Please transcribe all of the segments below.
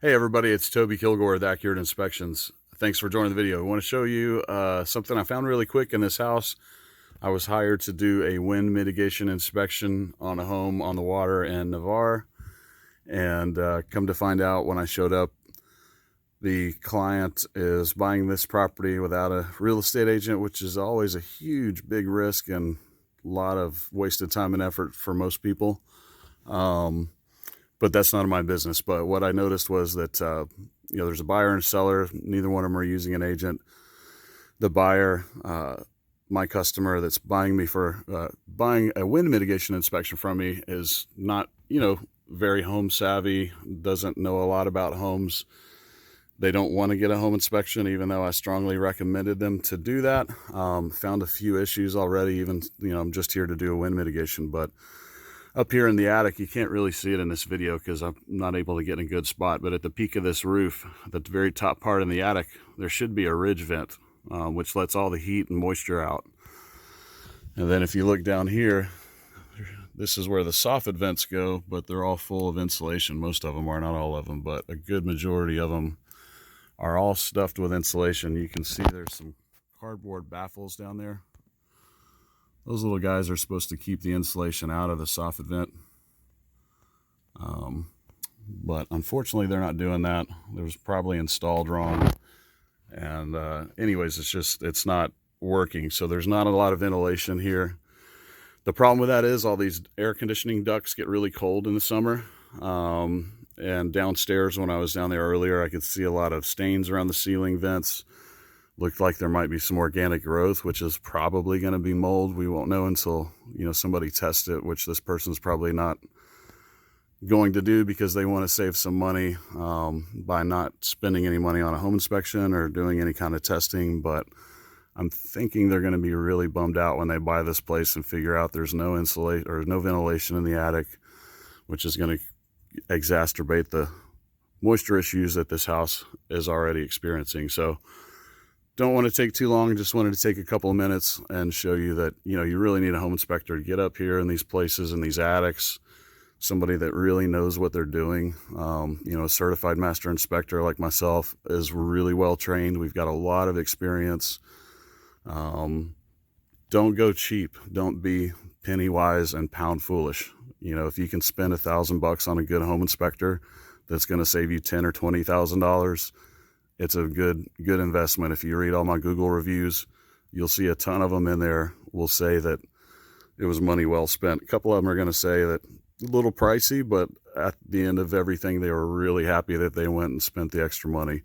Hey everybody, it's Toby Kilgore with Accurate Inspections. Thanks for joining the video. I want to show you something I found really quick in this house. I was hired to do a wind mitigation inspection on a home on the water in Navarre, and come to find out when I showed up, the client is buying this property without a real estate agent, which is always a huge, big risk and a lot of wasted time and effort for most people. But that's none of my business. But what I noticed was that, there's a buyer and a seller. Neither one of them are using an agent. The buyer, my customer that's buying a wind mitigation inspection from me, is not, very home savvy, doesn't know a lot about homes. They don't want to get a home inspection, even though I strongly recommended them to do that. Found a few issues already, even, I'm just here to do a wind mitigation, but up here in the attic, you can't really see it in this video because I'm not able to get in a good spot, but at the peak of this roof, at the very top part in the attic, there should be a ridge vent, which lets all the heat and moisture out. And then if you look down here, this is where the soffit vents go, but they're all full of insulation. Most of them are, not all of them, but a good majority of them are all stuffed with insulation. You can see there's some cardboard baffles down there. Those little guys are supposed to keep the insulation out of the soffit vent. But unfortunately, they're not doing that. It was probably installed wrong. And anyways, it's not working. So there's not a lot of ventilation here. The problem with that is all these air conditioning ducts get really cold in the summer. And downstairs, when I was down there earlier, I could see a lot of stains around the ceiling vents. Looked like there might be some organic growth, which is probably going to be mold. We won't know until, somebody tests it, which this person's probably not going to do because they want to save some money by not spending any money on a home inspection or doing any kind of testing. But I'm thinking they're going to be really bummed out when they buy this place and figure out there's no insulation or no ventilation in the attic, which is going to exacerbate the moisture issues that this house is already experiencing. So don't want to take too long. Just wanted to take a couple of minutes and show you that, you really need a home inspector to get up here in these places, in these attics, somebody that really knows what they're doing. A certified master inspector like myself is really well trained. We've got a lot of experience. Don't go cheap. Don't be penny wise and pound foolish. If you can spend $1,000 on a good home inspector that's going to save you $10,000 or $20,000, it's a good investment. If you read all my Google reviews, you'll see a ton of them in there will say that it was money well spent. A couple of them are going to say that a little pricey, but at the end of everything, they were really happy that they went and spent the extra money.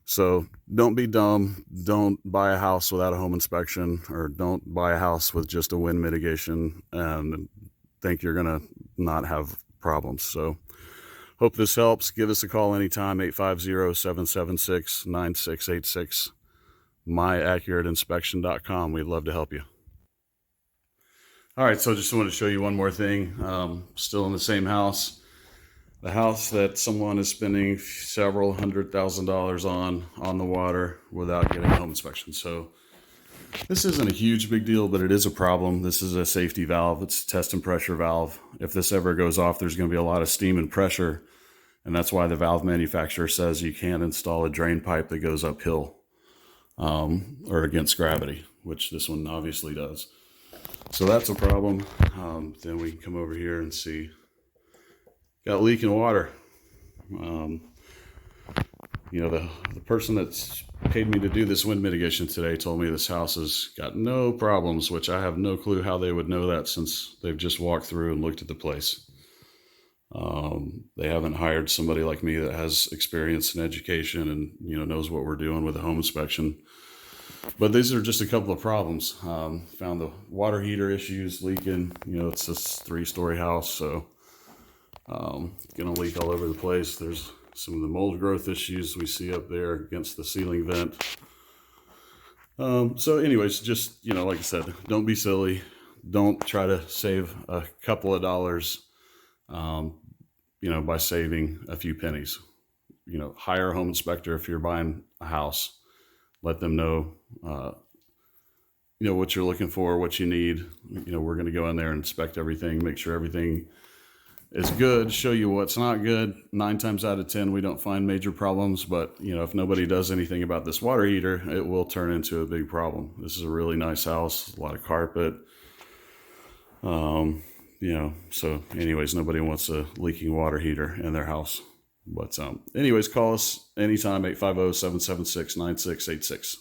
So don't be dumb. Don't buy a house without a home inspection, or don't buy a house with just a wind mitigation and think you're going to not have problems. So hope this helps. Give us a call anytime, 850-776-9686, myaccurateinspection.com. We'd love to help you. All right, so just wanted to show you one more thing. Still in the same house. The house that someone is spending several $100,000 on the water without getting a home inspection. So this isn't a huge big deal, but it is a problem. This is a safety valve. It's a test and pressure valve. If this ever goes off, there's going to be a lot of steam and pressure. And that's why the valve manufacturer says you can't install a drain pipe that goes uphill or against gravity, which this one obviously does. So that's a problem. Then we can come over here and see, got leaking water. The person that's paid me to do this wind mitigation today told me this house has got no problems, which I have no clue how they would know that since they've just walked through and looked at the place. They haven't hired somebody like me that has experience in education and, knows what we're doing with a home inspection. But these are just a couple of problems. Found the water heater issues leaking. It's this 3-story house, so gonna leak all over the place. There's some of the mold growth issues we see up there against the ceiling vent. So anyways, just, like I said, don't be silly. Don't try to save a couple of dollars, by saving a few pennies. Hire a home inspector if you're buying a house. Let them know, what you're looking for, what you need. We're going to go in there and inspect everything, make sure everything is good, show you what's not good. 9 times out of 10, we don't find major problems, but you know, if nobody does anything about this water heater, it will turn into a big problem. This is a really nice house, a lot of carpet. You know, so anyways, nobody wants a leaking water heater in their house. But anyways, call us anytime, 850-776-9686.